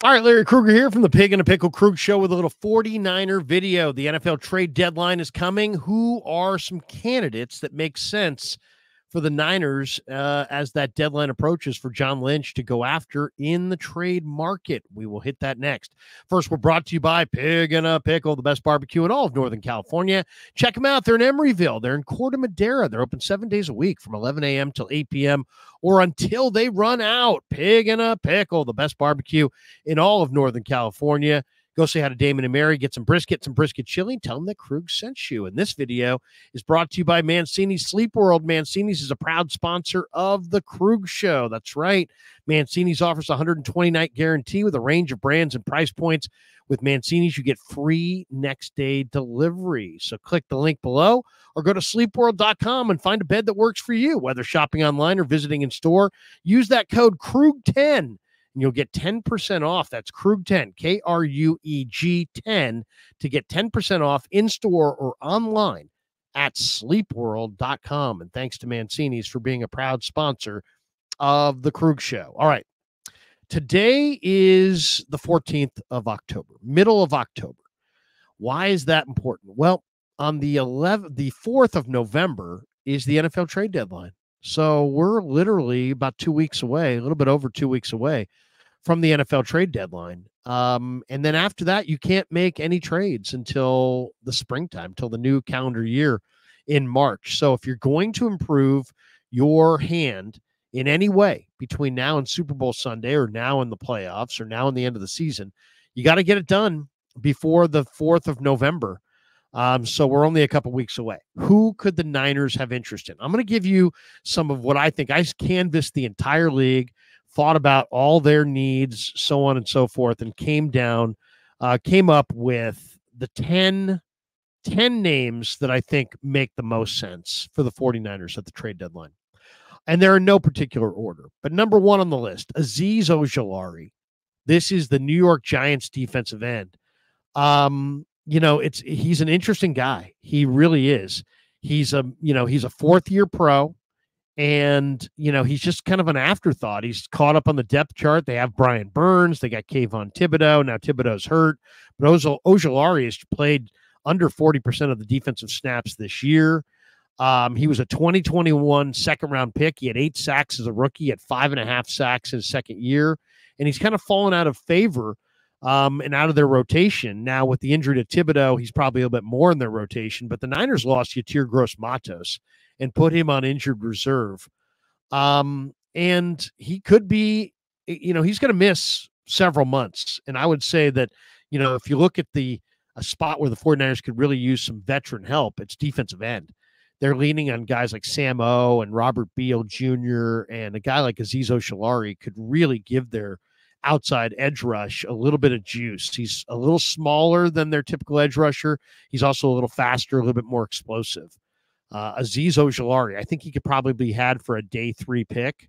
All right, Larry Krueger here from the Pig and a Pickle Krug Show with a little 49er video. The NFL trade deadline is coming. Who are some candidates that make sense for the Niners as that deadline approaches for John Lynch to go after in the trade market? We will hit that next. First, we're brought to you by Pig and a Pickle, the best barbecue in all of Northern California. Check them out. They're in Emeryville. They're in Corte Madera. They're open 7 days a week from 11 a.m. till 8 p.m. or until they run out. Pig and a Pickle, the best barbecue in all of Northern California. Go say hi to Damon and Mary, get some brisket chili, and tell them that Krug sent you. And this video is brought to you by Mancini's Sleep World. Mancini's is a proud sponsor of the Krug Show. That's right. Mancini's offers a 120-night guarantee with a range of brands and price points. With Mancini's, you get free next-day delivery. So click the link below or go to sleepworld.com and find a bed that works for you, whether shopping online or visiting in store. Use that code KRUG10. And you'll get 10% off. That's Krug10, K-R-U-E-G 10, to get 10% off in-store or online at sleepworld.com. And thanks to Mancini's for being a proud sponsor of the Krug Show. All right. Today is the 14th of October, middle of October. Why is that important? Well, on the 4th of November is the NFL trade deadline. So we're literally about 2 weeks away, a little bit over 2 weeks away from the NFL trade deadline. And then after that, you can't make any trades until the springtime, till the new calendar year in March. So if you're going to improve your hand in any way between now and Super Bowl Sunday, or now in the playoffs, or now in the end of the season, you got to get it done before the 4th of November. So we're only a couple weeks away. Who could the Niners have interest in? I'm going to give you some of what I think. I canvassed the entire league, thought about all their needs, so on and so forth, and came up with the 10 names that I think make the most sense for the 49ers at the trade deadline. And they're in no particular order. But number one on the list, Azeez Ojulari. This is the New York Giants defensive end. He's an interesting guy. He really is. He's a fourth-year pro, and, he's just kind of an afterthought. He's caught up on the depth chart. They have Brian Burns. They got Kayvon Thibodeau. Now Thibodeau's hurt. But Ojulari has played under 40% of the defensive snaps this year. He was a 2021 second-round pick. He had 8 sacks as a rookie. He had 5.5 sacks his second year. And he's kind of fallen out of favor and out of their rotation. Now, with the injury to Thibodeau, he's probably a little bit more in their rotation, but the Niners lost Yatir Gross-Matos and put him on injured reserve. And he could be, he's going to miss several months. And I would say that, if you look at a spot where the 49ers could really use some veteran help, it's defensive end. They're leaning on guys like Sam O and Robert Beal Jr., and a guy like Azeez Ojulari could really give their outside edge rush a little bit of juice. He's a little smaller than their typical edge rusher. He's also a little faster, a little bit more explosive. Azeez Ojulari, I think he could probably be had for a day 3 pick,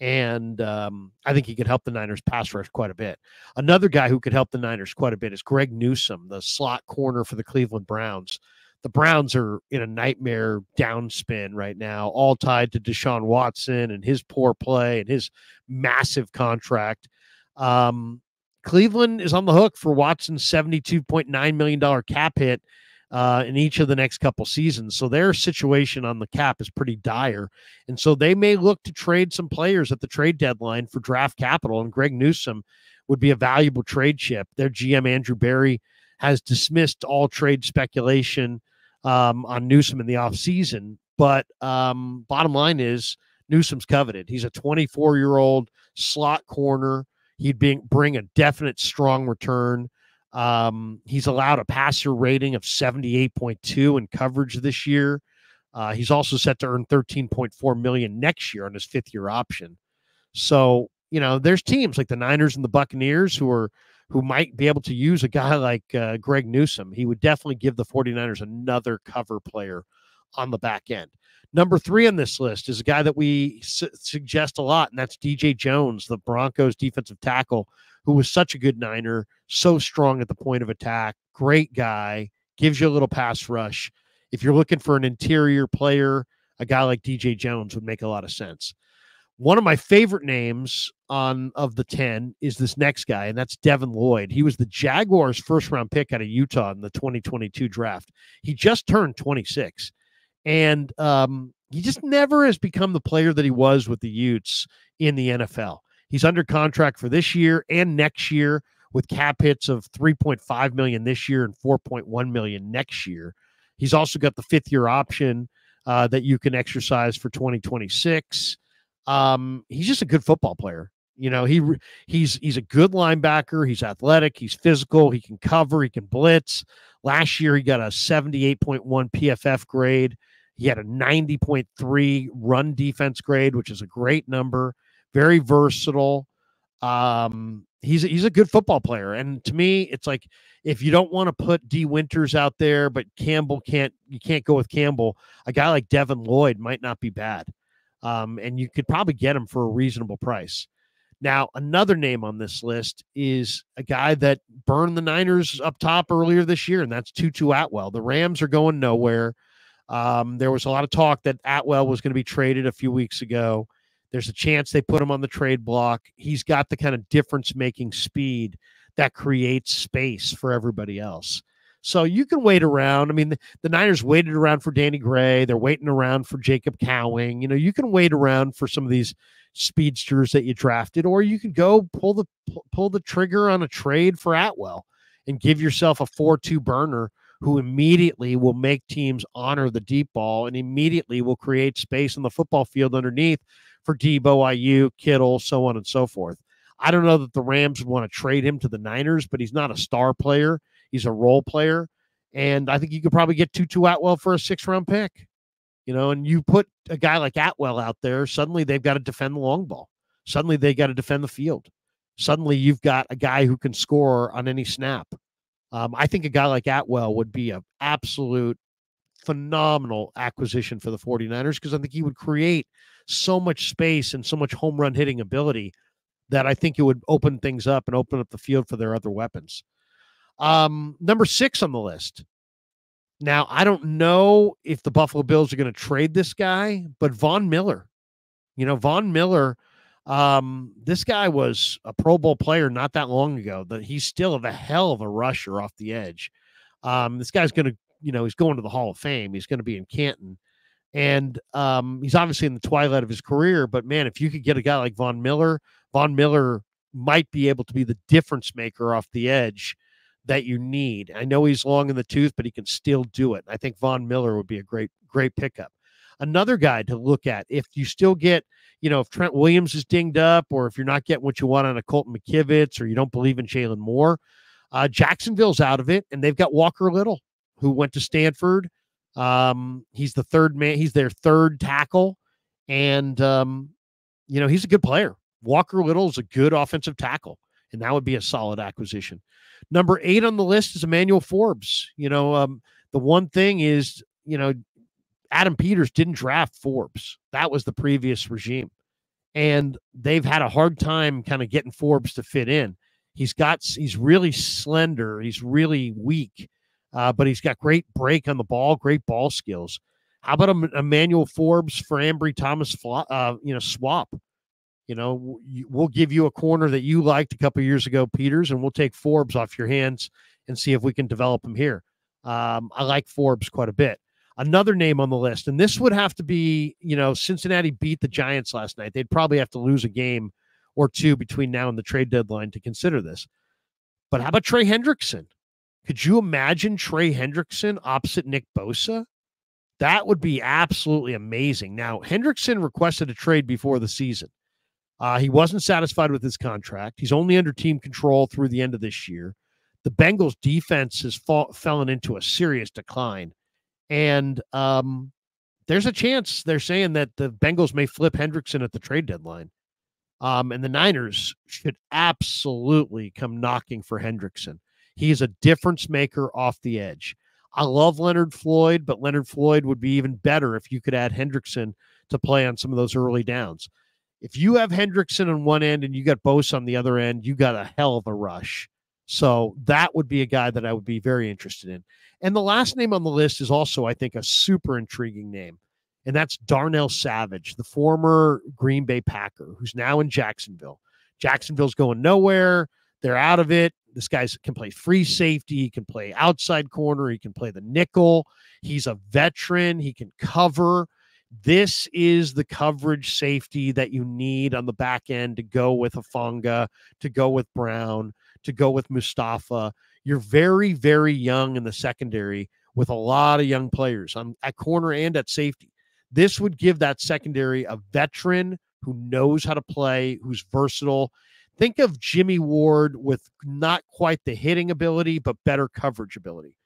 and I think he could help the Niners pass rush quite a bit. Another guy who could help the Niners quite a bit is Greg Newsome, the slot corner for the Cleveland Browns. The Browns are in a nightmare downspin right now, all tied to Deshaun Watson and his poor play and his massive contract. Cleveland is on the hook for Watson's $72.9 million cap hit in each of the next couple seasons. So their situation on the cap is pretty dire. And so they may look to trade some players at the trade deadline for draft capital. And Greg Newsome would be a valuable trade chip. Their GM, Andrew Berry, has dismissed all trade speculation on Newsome in the offseason. But bottom line is Newsome's coveted. He's a 24-year-old slot corner. He'd bring a definite strong return. He's allowed a passer rating of 78.2 in coverage this year. He's also set to earn $13.4 million next year on his 5th-year option. So, there's teams like the Niners and the Buccaneers who might be able to use a guy like Greg Newsome. He would definitely give the 49ers another cover player on the back end. Number 3 on this list is a guy that we suggest a lot, and that's DJ Jones, the Broncos defensive tackle, who was such a good Niner, so strong at the point of attack, great guy, gives you a little pass rush. If you're looking for an interior player, a guy like DJ Jones would make a lot of sense. One of my favorite names of the 10 is this next guy, and that's Devin Lloyd. He was the Jaguars' first-round pick out of Utah in the 2022 draft. He just turned 26, and he just never has become the player that he was with the Utes in the NFL. He's under contract for this year and next year with cap hits of $3.5 million this year and $4.1 million next year. He's also got the fifth-year option that you can exercise for 2026. He's just a good football player. You know, he's a good linebacker. He's athletic. He's physical. He can cover. He can blitz. Last year, he got a 78.1 PFF grade. He had a 90.3 run defense grade, which is a great number. Very versatile. He's a good football player. And to me, it's like, if you don't want to put D Winters out there, but you can't go with Campbell, a guy like Devin Lloyd might not be bad. And you could probably get him for a reasonable price. Now, another name on this list is a guy that burned the Niners up top earlier this year, and that's Tutu Atwell. The Rams are going nowhere. There was a lot of talk that Atwell was going to be traded a few weeks ago. There's a chance they put him on the trade block. He's got the kind of difference-making speed that creates space for everybody else. So you can wait around. I mean, the Niners waited around for Danny Gray. They're waiting around for Jacob Cowing. You know, you can wait around for some of these speedsters that you drafted, or you can go pull the trigger on a trade for Atwell and give yourself a 4-2 burner who immediately will make teams honor the deep ball and immediately will create space on the football field underneath for Debo, Ayuk, Kittle, so on and so forth. I don't know that the Rams would want to trade him to the Niners, but he's not a star player. He's a role player. And I think you could probably get Tutu Atwell for a 6th-round pick. You know, and you put a guy like Atwell out there, suddenly they've got to defend the long ball. Suddenly they got to defend the field. Suddenly you've got a guy who can score on any snap. I think a guy like Atwell would be an absolute phenomenal acquisition for the 49ers because I think he would create so much space and so much home run hitting ability that I think it would open things up and open up the field for their other weapons. Number 6 on the list. Now, I don't know if the Buffalo Bills are going to trade this guy, but Von Miller. You know, Von Miller, this guy was a Pro Bowl player not that long ago. He's still a hell of a rusher off the edge. This guy's going to, you know, he's going to the Hall of Fame. He's going to be in Canton. And he's obviously in the twilight of his career. But, man, if you could get a guy like Von Miller might be able to be the difference maker off the edge that you need. I know he's long in the tooth, but he can still do it. I think Von Miller would be a great pickup. Another guy to look at, if you still get, you know, if Trent Williams is dinged up, or if you're not getting what you want on a Colton McKivitz, or you don't believe in Jalen Moore, Jacksonville's out of it, and they've got Walker Little, who went to Stanford. He's the third man. He's their third tackle, and you know, he's a good player. Walker Little is a good offensive tackle, and that would be a solid acquisition. Number 8 on the list is Emanuel Forbes. You know, the one thing is, you know, Adam Peters didn't draft Forbes. That was the previous regime. And they've had a hard time kind of getting Forbes to fit in. He's really slender. He's really weak, but he's got great break on the ball, great ball skills. How about Emanuel Forbes for Ambry Thomas, swap? You know, we'll give you a corner that you liked a couple of years ago, Peters, and we'll take Forbes off your hands and see if we can develop him here. I like Forbes quite a bit. Another name on the list, and this would have to be, you know, Cincinnati beat the Giants last night. They'd probably have to lose a game or two between now and the trade deadline to consider this. But how about Trey Hendrickson? Could you imagine Trey Hendrickson opposite Nick Bosa? That would be absolutely amazing. Now, Hendrickson requested a trade before the season. He wasn't satisfied with his contract. He's only under team control through the end of this year. The Bengals defense has fallen into a serious decline. And there's a chance they're saying that the Bengals may flip Hendrickson at the trade deadline. And the Niners should absolutely come knocking for Hendrickson. He is a difference maker off the edge. I love Leonard Floyd, but Leonard Floyd would be even better if you could add Hendrickson to play on some of those early downs. If you have Hendrickson on one end and you got Bosa on the other end, you got a hell of a rush. So that would be a guy that I would be very interested in. And the last name on the list is also, I think, a super intriguing name, and that's Darnell Savage, the former Green Bay Packer, who's now in Jacksonville. Jacksonville's going nowhere. They're out of it. This guy can play free safety. He can play outside corner. He can play the nickel. He's a veteran. He can cover. This is the coverage safety that you need on the back end to go with Afonga, to go with Brown, to go with Mustafa. You're very, very young in the secondary with a lot of young players at corner and at safety. This would give that secondary a veteran who knows how to play, who's versatile. Think of Jimmy Ward with not quite the hitting ability, but better coverage ability.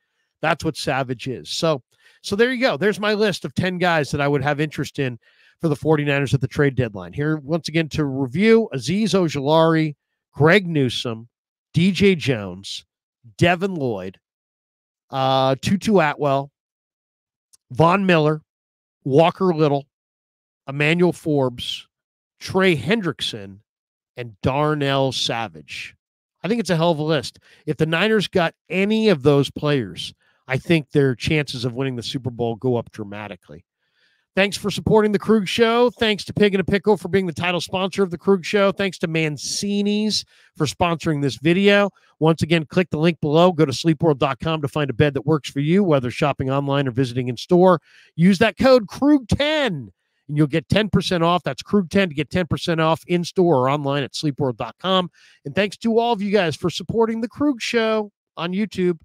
That's what Savage is. So there you go. There's my list of 10 guys that I would have interest in for the 49ers at the trade deadline. Here, once again, to review: Azeez Ojulari, Greg Newsome, DJ Jones, Devin Lloyd, Tutu Atwell, Von Miller, Walker Little, Emanuel Forbes, Trey Hendrickson, and Darnell Savage. I think it's a hell of a list. If the Niners got any of those players, I think their chances of winning the Super Bowl go up dramatically. Thanks for supporting the Krug Show. Thanks to Pig and a Pickle for being the title sponsor of the Krug Show. Thanks to Mancini's for sponsoring this video. Once again, click the link below. Go to sleepworld.com to find a bed that works for you, whether shopping online or visiting in store. Use that code Krug10 and you'll get 10% off. That's Krug10 to get 10% off in store or online at sleepworld.com. And thanks to all of you guys for supporting the Krug Show on YouTube.